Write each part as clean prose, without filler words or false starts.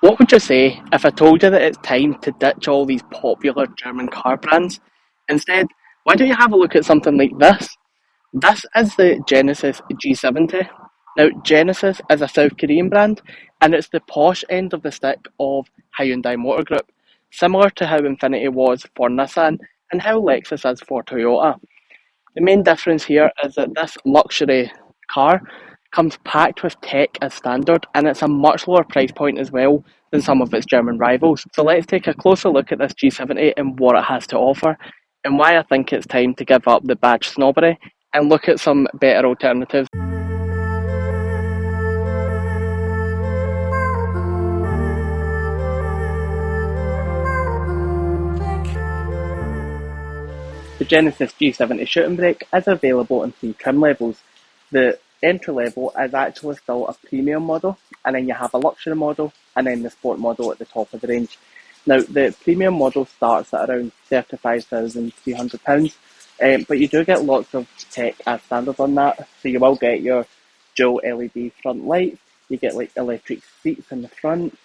What would you say if I told you that it's time to ditch all these popular German car brands? Instead, why don't you have a look at something like this? This is the Genesis G70. Now, Genesis is a South Korean brand, and it's the posh end of the stick of Hyundai Motor Group, similar to how Infiniti was for Nissan and how Lexus is for Toyota. The main difference here is that this luxury car comes packed with tech as standard, and it's a much lower price point as well than some of its German rivals. So let's take a closer look at this G70 and what it has to offer, and why I think it's time to give up the badge snobbery and look at some better alternatives. The Genesis G70 Shooting Brake is available in three trim levels. The entry level is actually still a premium model, and then you have a luxury model, and then the sport model at the top of the range. Now, the premium model starts at around £35,300, but you do get lots of tech as standard on that. So you will get your dual LED front lights, you get like electric seats in the front,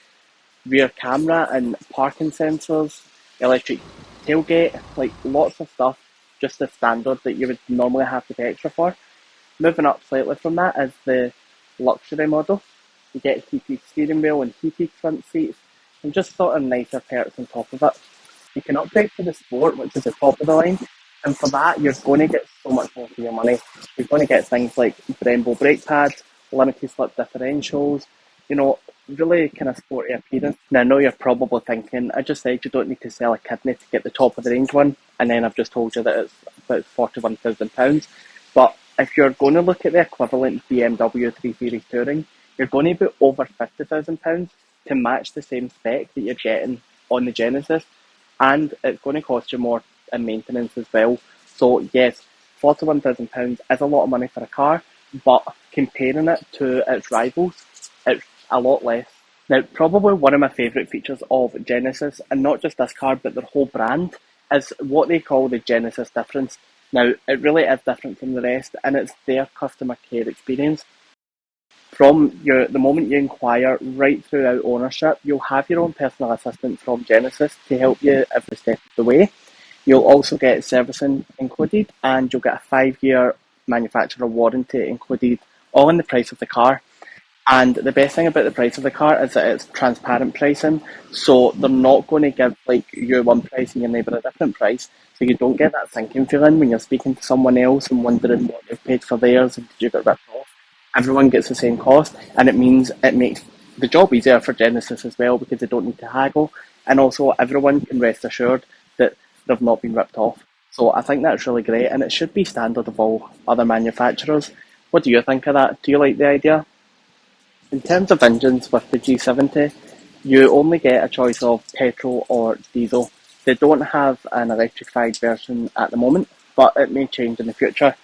rear camera and parking sensors, electric tailgate, like lots of stuff, just the standard that you would normally have to pay extra for. Moving up slightly from that is the luxury model. You get heated steering wheel and heated front seats, and just sort of nicer perks on top of it. You can upgrade to the sport, which is the top of the line, and for that you're going to get so much more for your money. You're going to get things like Brembo brake pads, limited slip differentials, really kind of sporty appearance. Now I know you're probably thinking, I just said you don't need to sell a kidney to get the top of the range one, and then I've just told you that it's about £41,000. But if you're going to look at the equivalent BMW 3 Series Touring, you're going to be over £50,000 to match the same spec that you're getting on the Genesis, and it's going to cost you more in maintenance as well. So yes, £41,000 is a lot of money for a car, but comparing it to its rivals, it's a lot less. Now, probably one of my favourite features of Genesis, and not just this car, but their whole brand, is what they call the Genesis difference. Now, it really is different from the rest, and it's their customer care experience. From the moment you inquire right throughout ownership, you'll have your own personal assistant from Genesis to help you every step of the way. You'll also get servicing included, and you'll get a 5-year manufacturer warranty included, all in the price of the car. And the best thing about the price of the car is that it's transparent pricing, so they're not going to give like you one price and your neighbour a different price, so you don't get that sinking feeling when you're speaking to someone else and wondering what they've paid for theirs and did you get ripped off. Everyone gets the same cost, and it means it makes the job easier for Genesis as well because they don't need to haggle, and also everyone can rest assured that they've not been ripped off. So I think that's really great, and it should be standard of all other manufacturers. What do you think of that? Do you like the idea? In terms of engines with the G70, you only get a choice of petrol or diesel. They don't have an electrified version at the moment, but it may change in the future.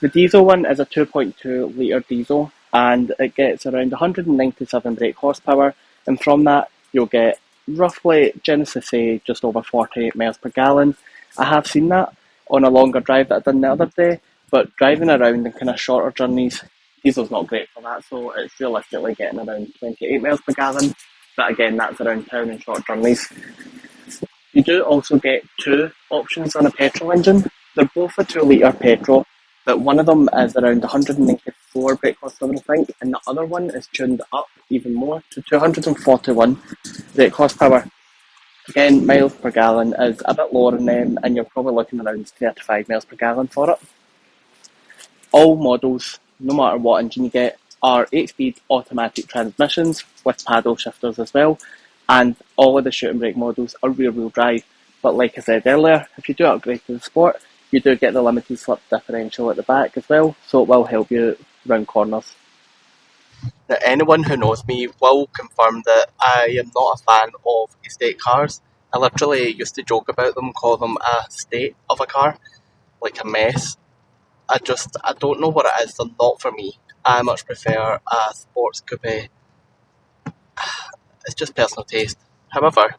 The diesel one is a 2.2 litre diesel, and it gets around 197 brake horsepower, and from that you'll get roughly, Genesis say, just over 48 miles per gallon. I have seen that on a longer drive that I done the other day, but driving around in kind of shorter journeys, diesel's not great for that, so it's realistically getting around 28 miles per gallon, but again, that's around town and short journeys. You do also get two options on a petrol engine. They're both a 2 litre petrol, but one of them is around 194 brake horsepower, I think, and the other one is tuned up even more to 241 brake horsepower. Again, miles per gallon is a bit lower in them, and you're probably looking around 35 miles per gallon for it. All models, no matter what engine you get, are 8-speed automatic transmissions with paddle shifters as well, and all of the shooting brake models are rear-wheel drive. But like I said earlier, if you do upgrade to the sport, you do get the limited slip differential at the back as well, so it will help you round corners. Now, anyone who knows me will confirm that I am not a fan of estate cars. I literally used to joke about them, call them a state of a car, like a mess. I don't know what it is, they're not for me. I much prefer a sports coupe. It's just personal taste. However,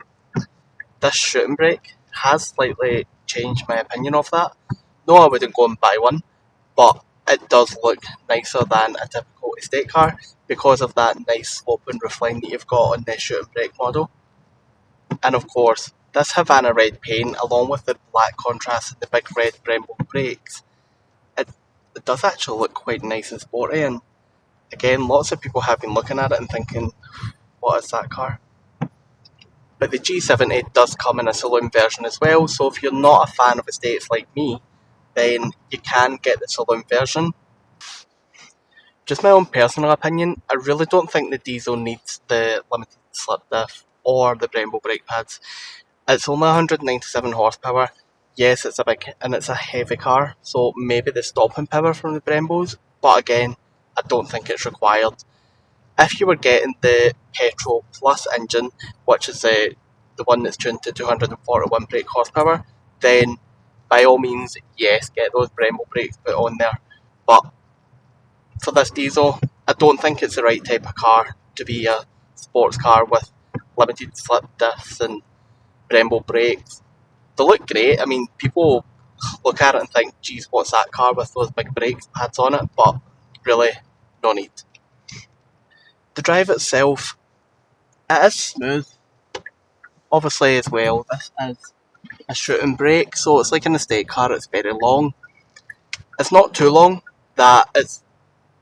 this shooting brake has slightly changed my opinion of that. No, I wouldn't go and buy one, but it does look nicer than a typical estate car because of that nice slope and roofline that you've got on the Shooting Brake model. And of course, this Havana red paint, along with the black contrast and the big red Brembo brakes, it, it does actually look quite nice and sporty. And again, lots of people have been looking at it and thinking, what is that car? But the G70 does come in a saloon version as well, so if you're not a fan of estates like me, then you can get the saloon version. Just my own personal opinion, I really don't think the diesel needs the limited slip diff or the Brembo brake pads. It's only 197 horsepower. Yes, it's a big and it's a heavy car, so maybe the stopping power from the Brembos, but again, I don't think it's required. If you were getting the petrol plus engine, which is the one that's tuned to 241 brake horsepower, then by all means, yes, get those Brembo brakes put on there. But for this diesel, I don't think it's the right type of car to be a sports car with limited slip diffs and Brembo brakes. They look great. I mean, people look at it and think, geez, what's that car with those big brake pads on it? But really, no need. The drive itself, it is smooth. Obviously, as well, this is a shooting brake, so it's like an estate car, it's very long. It's not too long that it's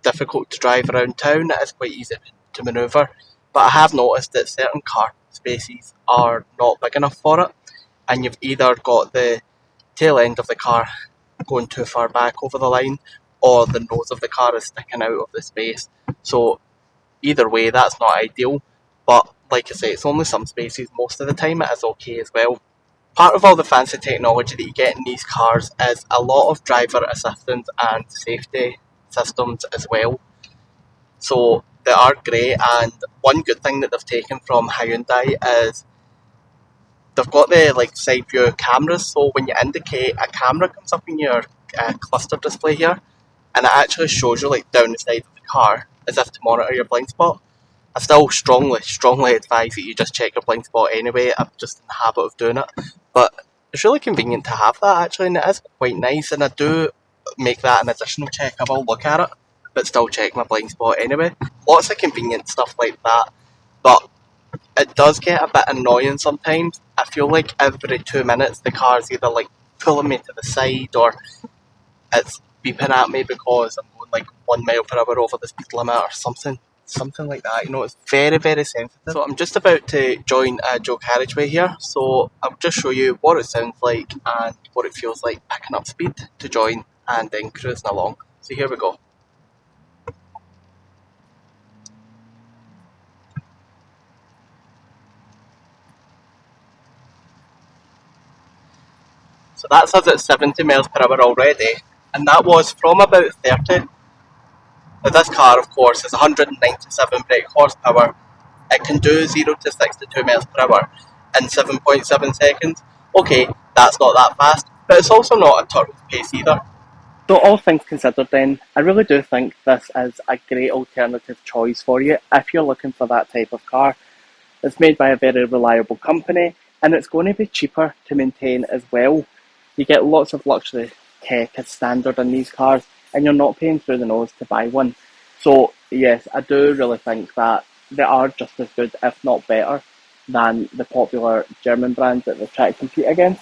difficult to drive around town, it is quite easy to manoeuvre, but I have noticed that certain car spaces are not big enough for it, and you've either got the tail end of the car going too far back over the line, or the nose of the car is sticking out of the space. So either way, that's not ideal, but like I say, it's only some spaces. Most of the time it is okay as well. Part of all the fancy technology that you get in these cars is a lot of driver assistance and safety systems as well. So they are great, and one good thing that they've taken from Hyundai is they've got the like side view cameras. So when you indicate, a camera comes up in your cluster display here, and it actually shows you like down the side of the car as if to monitor your blind spot. I still strongly advise that you just check your blind spot anyway. I'm just in the habit of doing it. But it's really convenient to have that actually, and it is quite nice, and I do make that an additional check. I will look at it, but still check my blind spot anyway. Lots of convenient stuff like that, but it does get a bit annoying sometimes. I feel like every 2 minutes the car's either like pulling me to the side or it's beeping at me because I'm going like 1 mile per hour over the speed limit or something like that. You know, it's very, very sensitive. So I'm just about to join a dual carriageway here, so I'll just show you what it sounds like and what it feels like picking up speed to join and then cruising along. So here we go. So that's us at 70 miles per hour already, and that was from about 30. Now this car, of course, is 197 brake horsepower. It can do 0 to 62 miles per hour in 7.7 seconds. Okay, that's not that fast, but it's also not a turtle pace either. So all things considered then, I really do think this is a great alternative choice for you if you're looking for that type of car. It's made by a very reliable company, and it's going to be cheaper to maintain as well. You get lots of luxury tech as standard in these cars, and you're not paying through the nose to buy one. So yes, I do really think that they are just as good, if not better, than the popular German brands that they try to compete against.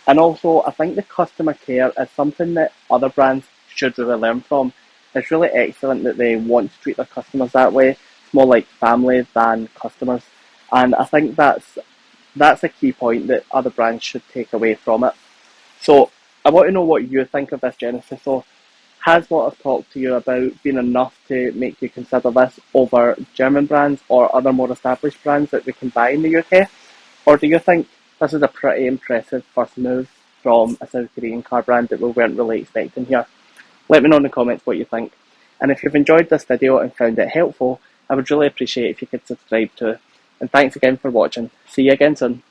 And also, I think the customer care is something that other brands should really learn from. It's really excellent that they want to treat their customers that way. It's more like family than customers. And I think that's a key point that other brands should take away from it. So I want to know what you think of this, Genesis. So has what I've talked to you about been enough to make you consider this over German brands or other more established brands that we can buy in the UK? Or do you think this is a pretty impressive first move from a South Korean car brand that we weren't really expecting here? Let me know in the comments what you think. And if you've enjoyed this video and found it helpful, I would really appreciate if you could subscribe too. And thanks again for watching. See you again soon.